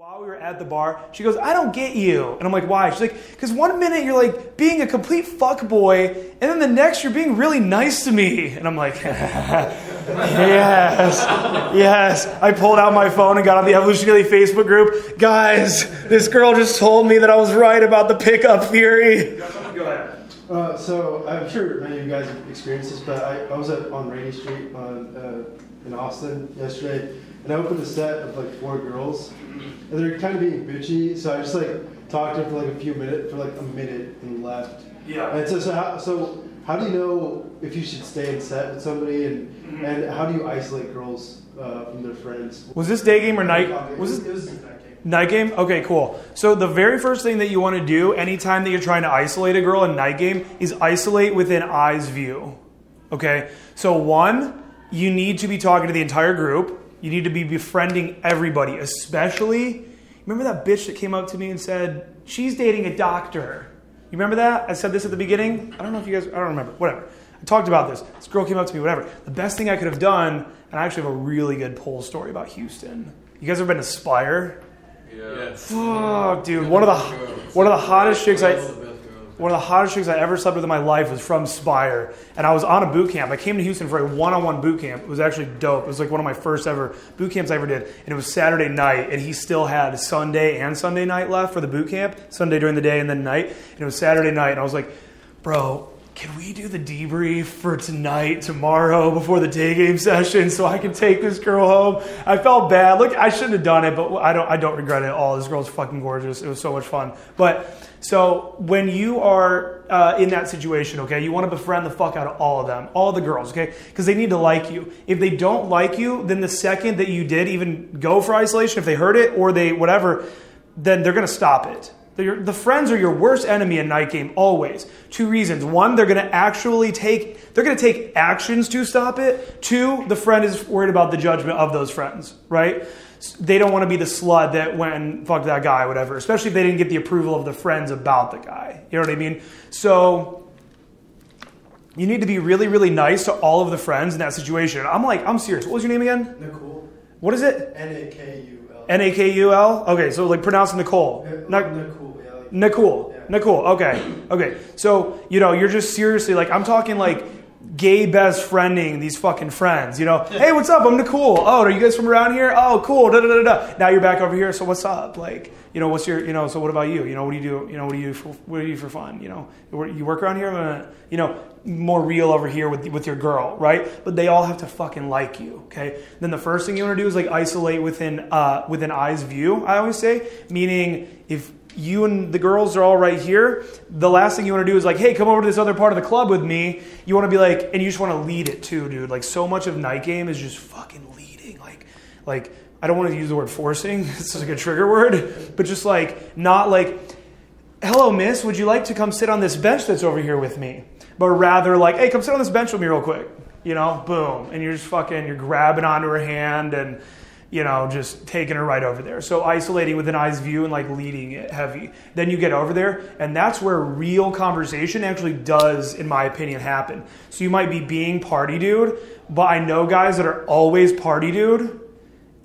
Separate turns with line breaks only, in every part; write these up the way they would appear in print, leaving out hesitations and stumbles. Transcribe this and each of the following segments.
While we were at the bar, she goes, I don't get you. And I'm like, why? She's like, because one minute you're like being a complete fuckboy, and then the next you're being really nice to me. And I'm like, yes. I pulled out my phone and got on the Evolutionary Facebook group. Guys, this girl just told me that I was right about the pickup theory. Go ahead.
So I'm sure many of you guys have experienced this, but I was on Rainy Street in Austin yesterday, and I opened a set of like 4 girls, and they're kind of being bitchy, so I just like talked to them for like a minute and left.
Yeah.
And so how do you know if you should stay in set with somebody, and how do you isolate girls from their friends?
Was this day game or night?
It was night game.
Night game? Okay, cool. So the very first thing that you want to do anytime that you're trying to isolate a girl in night game is isolate within eyes view. Okay? So 1, you need to be talking to the entire group. You need to be befriending everybody, especially, remember that bitch that came up to me and said, she's dating a doctor. You remember that? I said this at the beginning. I don't know if you guys, I don't remember. Whatever. I talked about this. This girl came up to me, whatever. The best thing I could have done, and I actually have a really good poll story about Houston. You guys ever been to Spire?
Yeah.
Fuck, dude. One of the hottest chicks I ever slept with in my life was from Spire. And I was on a boot camp. I came to Houston for a one-on-one boot camp. It was actually dope. It was like one of my first ever boot camps I ever did. And it was Saturday night, and he still had Sunday and Sunday night left for the boot camp. Sunday during the day and then night. And it was Saturday night, and I was like, bro, can we do the debrief for tonight, tomorrow, before the day game session so I can take this girl home? I felt bad. Look, I shouldn't have done it, but I don't regret it at all. This girl's fucking gorgeous. It was so much fun. But so when you are in that situation, okay, you want to befriend the fuck out of all of them, all the girls, okay, because they need to like you. If they don't like you, then the second that you did even go for isolation, if they heard it or they whatever, then they're going to stop it. The friends are your worst enemy in night game, always. 2 reasons. 1, they're going to take actions to stop it. 2, the friend is worried about the judgment of those friends, right? They don't want to be the slut that went and fucked that guy, whatever, especially if they didn't get the approval of the friends about the guy. You know what I mean? So you need to be really, really nice to all of the friends in that situation. I'm serious. What was your name again?
Nicole.
What is it?
Nakul.
Nakul? Okay, so like pronouncing Nicole.
Nicole, yeah.
Nicole.
Yeah.
Nicole. Okay. So, you're just seriously like, I'm talking like gay best friending these fucking friends, Hey, what's up? I'm Nicole. Oh, are you guys from around here? Oh, cool. Da, da, da, da. Now you're back over here. So what's up? Like, what's your, so what about you? What do you do? What do you do for fun? You work around here? More real over here with your girl, right? But they all have to fucking like you, okay? Then the first thing you want to do is like isolate within eyes view, I always say, meaning if you and the girls are all right here, the last thing you want to do is like, hey, come over to this other part of the club with me. You want to be like, and you just want to lead it too, dude. Like so much of night game is just fucking leading. Like I don't want to use the word forcing. It's like a trigger word, but just like not like, hello, miss, would you like to come sit on this bench that's over here with me? But rather like, hey, come sit on this bench with me real quick. Boom. And you're just you're grabbing onto her hand and, just taking her right over there. So isolating within eyes view and like leading it heavy. Then you get over there, and that's where real conversation actually does, in my opinion, happen. So you might be being party dude, but I know guys that are always party dude,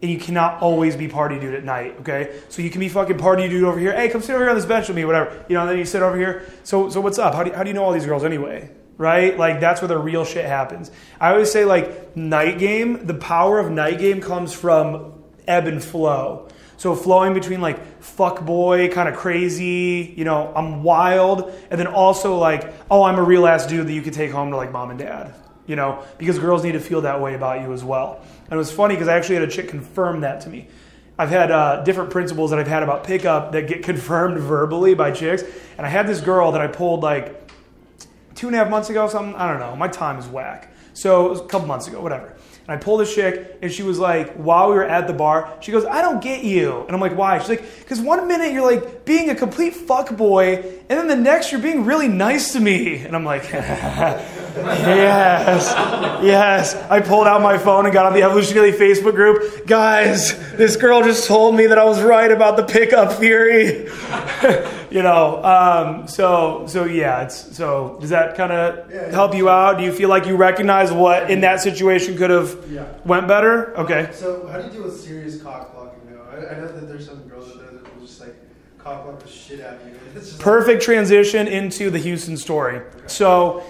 and you cannot always be party dude at night, okay? So you can be fucking party dude over here. Hey, come sit over here on this bench with me, whatever. And then you sit over here. So what's up? How do you know all these girls anyway? Right? Like, that's where the real shit happens. I always say, like, night game, the power of night game comes from ebb and flow. So flowing between, like, fuckboy, kind of crazy, I'm wild, and then also, like, oh, I'm a real-ass dude that you could take home to, like, mom and dad, because girls need to feel that way about you as well. And it was funny because I actually had a chick confirm that to me. I've had different principles that I've had about pickup that get confirmed verbally by chicks, and I had this girl that I pulled, like, 2.5 months ago, something, I don't know. My time is whack. So it was a couple months ago, whatever. And I pulled this chick, and she was like, while we were at the bar, she goes, I don't get you. And I'm like, why? She's like, because one minute you're like being a complete fuckboy, and then the next you're being really nice to me. And I'm like, yes. I pulled out my phone and got on the Evolutionary Facebook group. Guys, this girl just told me that I was right about the pickup theory. So does that kind of help you out? Do you feel like you recognize what in that situation could have went better? Okay.
So how do you deal with serious cock blocking now? I know that there's some girls out there that will just like cock up the shit out of you. It's just
Perfect transition into the Houston story. So,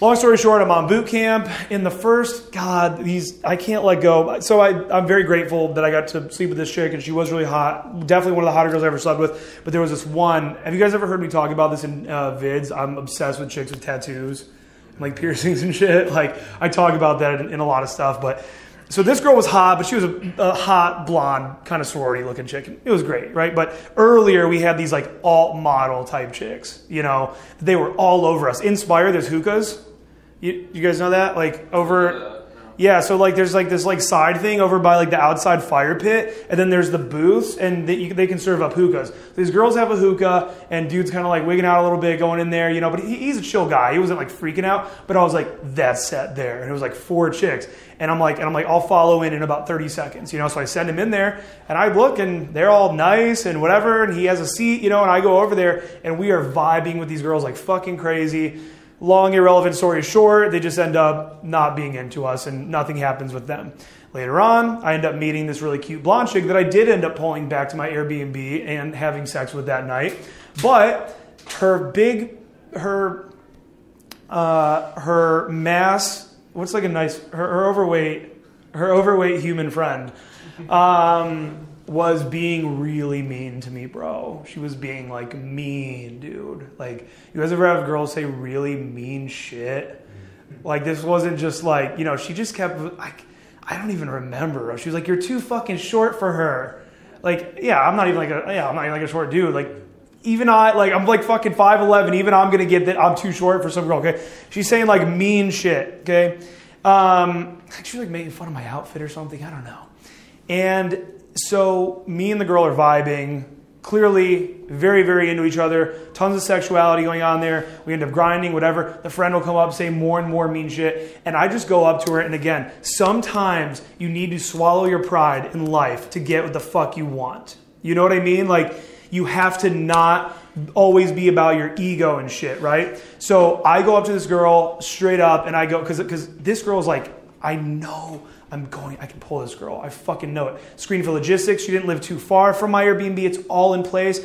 long story short, I'm on boot camp. In the first, I can't let go. So I'm very grateful that I got to sleep with this chick, and she was really hot. Definitely one of the hotter girls I ever slept with. But there was this one. Have you guys ever heard me talk about this in vids? I'm obsessed with chicks with tattoos, and like piercings and shit. Like I talk about that in a lot of stuff. But so this girl was hot, but she was a hot blonde kind of sorority looking chick. It was great, right? But earlier we had these like alt model type chicks. You know, they were all over us. Inspire, there's hookahs. You guys know that? Like over, yeah. So like there's like this like side thing over by like the outside fire pit, and then there's the booths, and they can serve up hookahs. So these girls have a hookah, and dude's kind of like wigging out a little bit, going in there, you know. But he's a chill guy. He wasn't like freaking out. But I was like, that's set there, and it was like 4 chicks, and I'm like, I'll follow in about 30 seconds, you know. So I send him in there, and I look, and they're all nice and whatever, and he has a seat, you know, and I go over there, and we are vibing with these girls like fucking crazy. Long, irrelevant story short, they just end up not being into us and nothing happens with them. Later on, I end up meeting this really cute blonde chick that I did end up pulling back to my Airbnb and having sex with that night. But her mass, what's like a nice, her overweight human friend, was being really mean to me, bro. She was being like mean, dude. Like, you guys ever have girls say really mean shit? Like, this wasn't just like, you know, she just kept like, I don't even remember. She was like, you're too fucking short for her. Like, yeah, I'm not even like a short dude. Like, even I'm like fucking 5'11". Even I'm gonna get that I'm too short for some girl. Okay, she's saying like mean shit. Okay, she was like making fun of my outfit or something. I don't know. And so me and the girl are vibing, clearly very, very into each other. Tons of sexuality going on there. We end up grinding, whatever. The friend will come up, say more and more mean shit. And I just go up to her. And again, sometimes you need to swallow your pride in life to get what the fuck you want. You know what I mean? Like, you have to not always be about your ego and shit, right? So I go up to this girl straight up and I go, because this girl's like, I know I can pull this girl. I fucking know it. Screen for logistics. She didn't live too far from my Airbnb. It's all in place.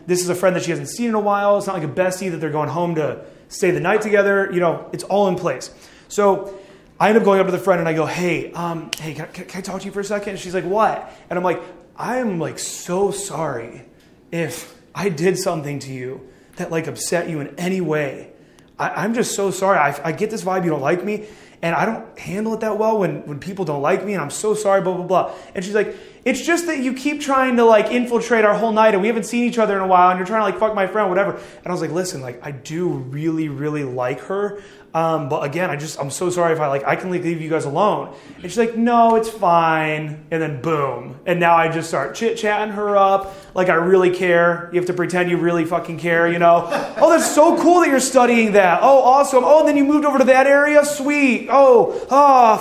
This is a friend that she hasn't seen in a while. It's not like a bestie that they're going home to stay the night together. You know, it's all in place. So I end up going up to the friend and I go, hey, can I talk to you for a second? And she's like, what? And I'm like, I'm like so sorry if I did something to you that like upset you in any way. I'm just so sorry. I get this vibe you don't like me. And I don't handle it that well when people don't like me, and I'm so sorry, blah, blah, blah. And she's like, it's just that you keep trying to like infiltrate our whole night and we haven't seen each other in a while and you're trying to like fuck my friend, whatever. And I was like, listen, like I do really, really like her. But again, I'm so sorry if I can leave you guys alone. And she's like, no, it's fine. And then boom. And now I just start chit-chatting her up. Like I really care. You have to pretend you really fucking care, you know? Oh, that's so cool that you're studying that. Oh, awesome. Oh, and then you moved over to that area? Sweet. Oh,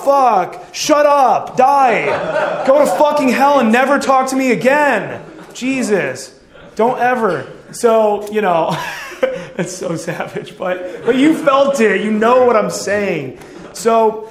fuck. Shut up. Die. Go to fucking hell and never talk to me again. Jesus. Don't ever. So, you know... It's so savage, but you felt it. You know what I'm saying. So,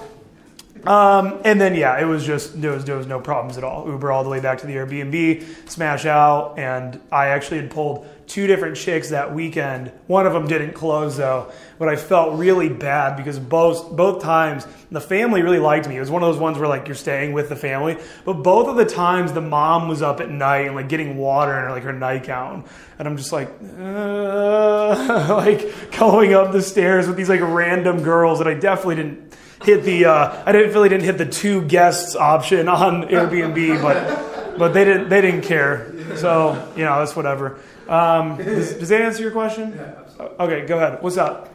and then, yeah, it was just, there was no problems at all. Uber all the way back to the Airbnb, smash out, and I actually had pulled 2 different chicks that weekend. One of them didn't close, though, but I felt really bad because both times the family really liked me. It was one of those ones where, like, you're staying with the family, but both of the times the mom was up at night and, like, getting water in, like, her nightgown, and I'm just like, like, going up the stairs with these, like, random girls that I definitely didn't hit the, didn't hit the 2 guests option on Airbnb, but they didn't care. So, you know, that's whatever. Does that answer your question?
Yeah, absolutely.
Okay, go ahead. What's up?